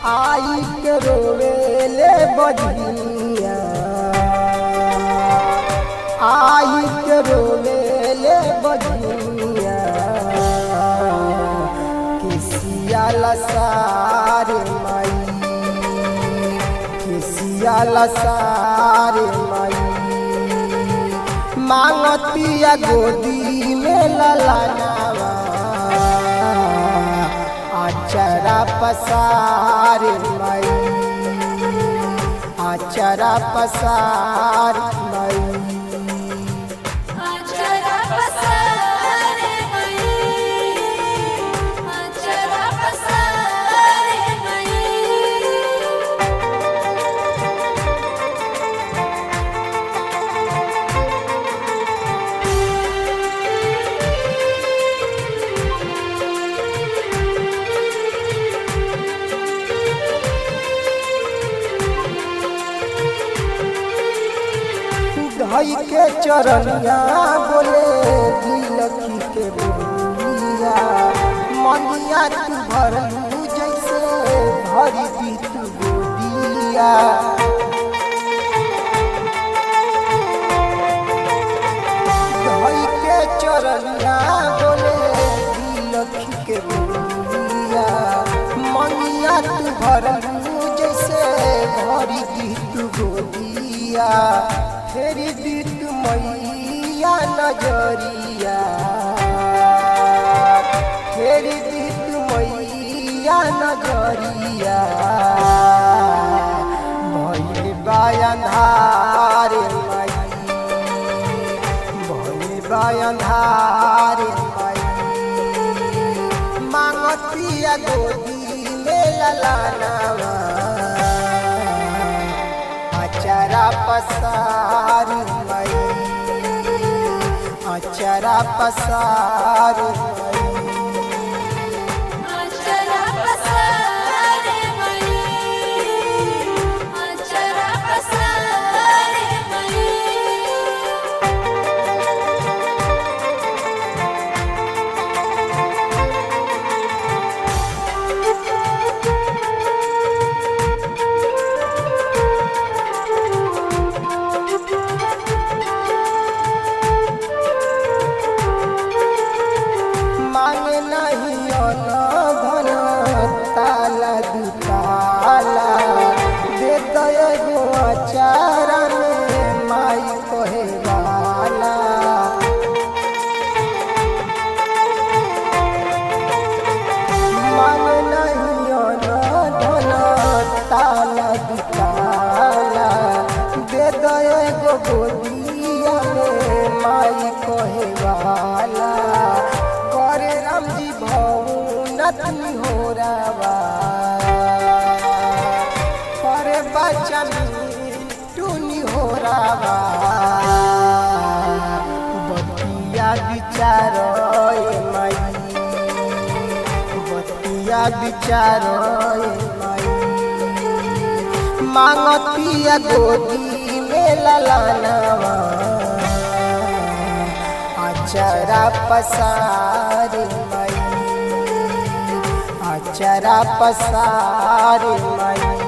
आई के रोवेले बजनिया, आई के रोवेले बजनिया, किसिया लसार माई, किसिया लसार माई, मांगतिया गोदी में ललनावा, आचरा पसार माई, आचरा पसार माई। धई के चरनिया बोले दिलखी के बोलिया, मनिया तू भरलू जैसे भरी दी तू गोदिया। धई के चरनिया बोले दिलखी के बोलिया, मनिया तू भरलू जैसे भरी दी तू गोदिया। फेरी दीत मैया नजरिया, फेरी दीत मैया नजरिया, भइल बा अंधार माई, भइल बा अंधार माई, मांगतिया गोदी में ललनावा, आचरा पसार माई, आचरा पसार माई। मांगे नहीं धन ताला दुताला, दे दो अचारा में माई कहे वाला। मांगे नहीं धन ताला दुताला, दे दो गोदिया में माई कहे वाला। करे राम जी भौनतनी हो रवा, करे बचन टूनी हो रवा, बतिया बिचारो माई, बतिया बिचारो माई, मांगतिया गोदी में ललनावा, आचरा पसार माई, आचरा पसार माई।